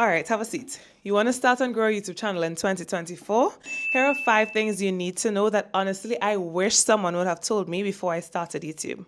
All right, have a seat. You want to start and grow a YouTube channel in 2024? Here are 5 things you need to know that honestly I wish someone would have told me before I started YouTube.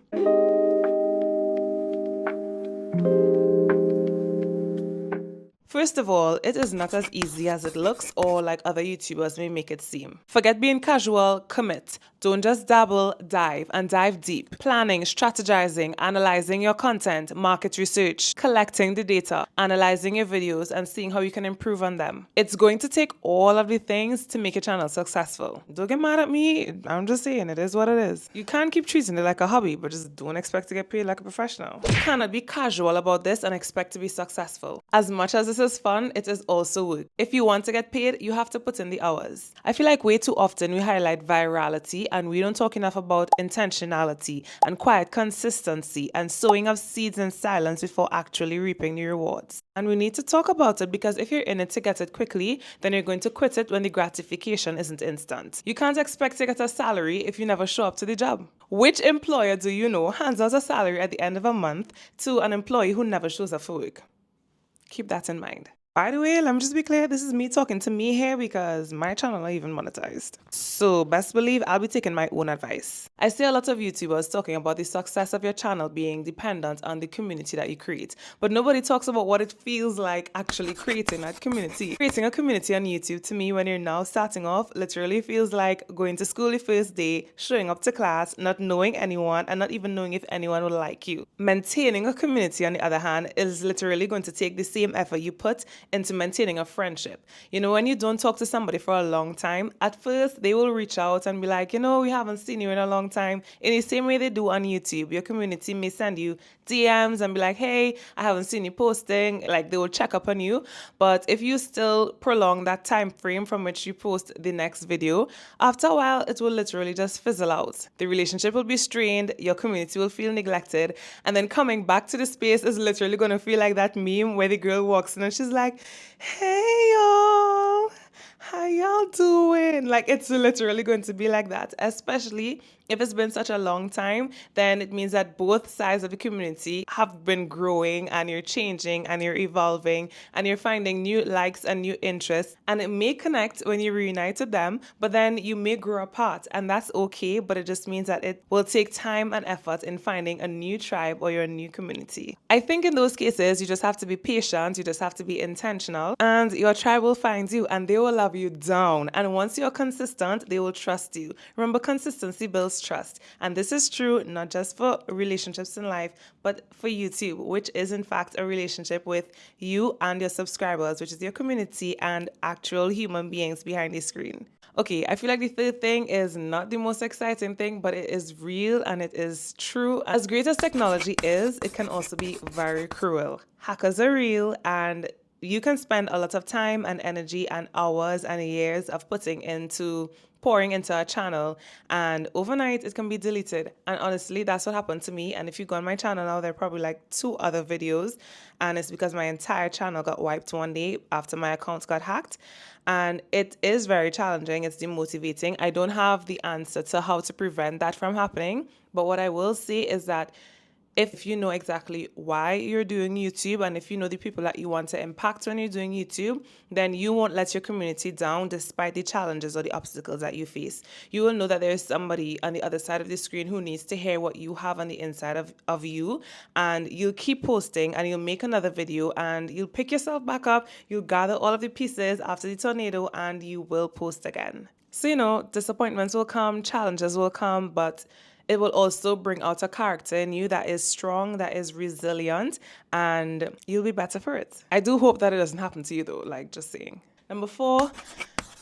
First of all, it is not as easy as it looks or like other YouTubers may make it seem. Forget being casual, commit. Don't just dabble, dive and dive deep. Planning, strategizing, analyzing your content, market research, collecting the data, analyzing your videos and seeing how you can improve on them. It's going to take all of the things to make your channel successful. Don't get mad at me, I'm just saying it is what it is. You can't keep treating it like a hobby, but just don't expect to get paid like a professional. You cannot be casual about this and expect to be successful. As much as this is fun, it is also work. If you want to get paid, you have to put in the hours. I feel like way too often we highlight virality and we don't talk enough about intentionality and quiet consistency and sowing of seeds in silence before actually reaping the rewards. And we need to talk about it because if you're in it to get it quickly, then you're going to quit it when the gratification isn't instant. You can't expect to get a salary if you never show up to the job. Which employer do you know hands out a salary at the end of a month to an employee who never shows up for work? Keep that in mind. By the way, let me just be clear, this is me talking to me here because my channel not even monetized. So best believe I'll be taking my own advice. I see a lot of YouTubers talking about the success of your channel being dependent on the community that you create, but nobody talks about what it feels like actually creating that community. Creating a community on YouTube to me when you're now starting off literally feels like going to school the first day, showing up to class, not knowing anyone and not even knowing if anyone will like you. Maintaining a community on the other hand is literally going to take the same effort you put into maintaining a friendship. You know, when you don't talk to somebody for a long time, at first they will reach out and be like, you know, we haven't seen you in a long time. In the same way they do on YouTube, your community may send you DMs and be like, hey, I haven't seen you posting. Like they will check up on you. But if you still prolong that time frame from which you post the next video, after a while, it will literally just fizzle out. The relationship will be strained, your community will feel neglected, and then coming back to the space is literally going to feel like that meme where the girl walks in and she's like, hey y'all, how y'all doing? Like it's literally going to be like that, especially if it's been such a long time. Then it means that both sides of the community have been growing and you're changing and you're evolving and you're finding new likes and new interests, and it may connect when you reunite with them, but then you may grow apart and that's okay, but it just means that it will take time and effort in finding a new tribe or your new community. I think in those cases you just have to be patient, you just have to be intentional, and your tribe will find you and they will love you down, and once you're consistent they will trust you. Remember, consistency builds trust, and this is true not just for relationships in life but for YouTube, which is in fact a relationship with you and your subscribers, which is your community and actual human beings behind the screen. Okay, I feel like the third thing is not the most exciting thing, but it is real and it is true. As great as technology is, it can also be very cruel. Hackers are real, and you can spend a lot of time and energy and hours and years of pouring into a channel, and overnight it can be deleted. And honestly, that's what happened to me. And if you go on my channel now, there are probably like 2 other videos, and it's because my entire channel got wiped one day after my accounts got hacked. And it is very challenging, it's demotivating. I don't have the answer to how to prevent that from happening, but what I will say is that if you know exactly why you're doing YouTube and if you know the people that you want to impact when you're doing YouTube, then you won't let your community down despite the challenges or the obstacles that you face. You will know that there is somebody on the other side of the screen who needs to hear what you have on the inside of you, and you'll keep posting and you'll make another video and you'll pick yourself back up, you'll gather all of the pieces after the tornado and you will post again. So, you know, disappointments will come, challenges will come, but it will also bring out a character in you that is strong, that is resilient, and you'll be better for it. I do hope that it doesn't happen to you though, like just saying. Number 4,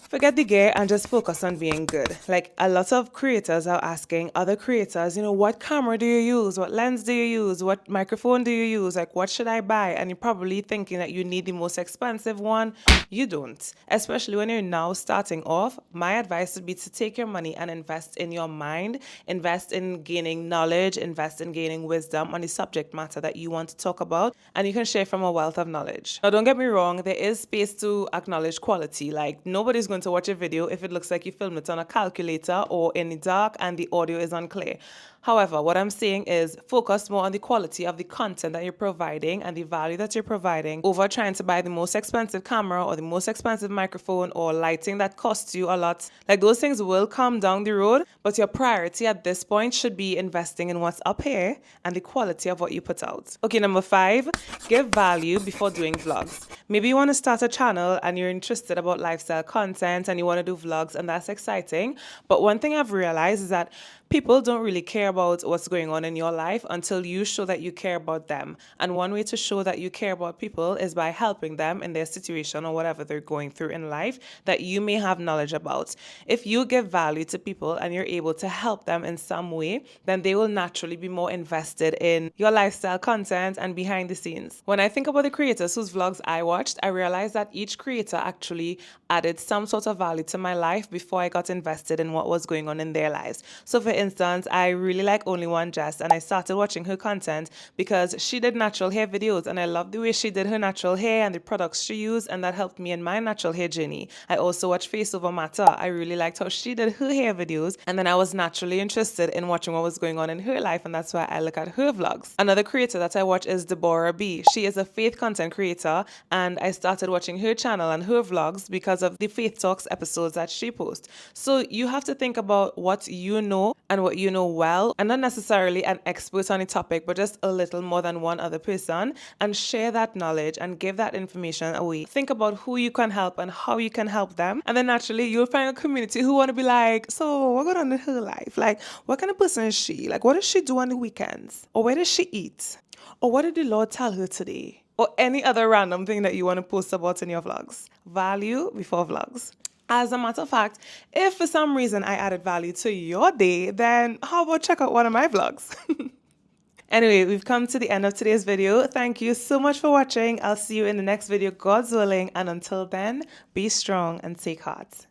forget the gear and just focus on being good. Like a lot of creators are asking other creators, you know, what camera do you use? What lens do you use? What microphone do you use? Like, what should I buy? And you're probably thinking that you need the most expensive one. You don't. Especially when you're now starting off, my advice would be to take your money and invest in your mind, invest in gaining knowledge, invest in gaining wisdom on the subject matter that you want to talk about, and you can share from a wealth of knowledge. Now, don't get me wrong, there is space to acknowledge quality. Like, nobody's going to watch a video if it looks like you filmed it on a calculator or in the dark and the audio is unclear. However, what I'm saying is focus more on the quality of the content that you're providing and the value that you're providing over trying to buy the most expensive camera or the most expensive microphone or lighting that costs you a lot. Like, those things will come down the road, but your priority at this point should be investing in what's up here and the quality of what you put out. Okay, number 5, give value before doing vlogs. Maybe you want to start a channel and you're interested about lifestyle content and you want to do vlogs, and that's exciting. But one thing I've realized is that people don't really care about what's going on in your life until you show that you care about them. And one way to show that you care about people is by helping them in their situation or whatever they're going through in life that you may have knowledge about. If you give value to people and you're able to help them in some way, then they will naturally be more invested in your lifestyle content and behind the scenes. When I think about the creators whose vlogs I watched, I realized that each creator actually added some sort of value to my life before I got invested in what was going on in their lives. So for instance, I really like Only One Jess, and I started watching her content because she did natural hair videos, and I loved the way she did her natural hair and the products she used, and that helped me in my natural hair journey. I also watched Face Over Matter. I really liked how she did her hair videos, and then I was naturally interested in watching what was going on in her life, and that's why I look at her vlogs. Another creator that I watch is Deborah B. She is a faith content creator, and I started watching her channel and her vlogs because of the Faith Talks episodes that she posts. So you have to think about what you know and what you know well, and not necessarily an expert on a topic, but just a little more than one other person, and share that knowledge and give that information away. Think about who you can help and how you can help them, and then naturally you'll find a community who want to be like, so what going on in her life? Like, what kind of person is she? Like, what does she do on the weekends? Or where does she eat? Or what did the Lord tell her today? Or any other random thing that you want to post about in your vlogs. Value before vlogs. As a matter of fact, if for some reason I added value to your day, then how about check out one of my vlogs? Anyway, we've come to the end of today's video. Thank you so much for watching. I'll see you in the next video, God's willing. And until then, be strong and take heart.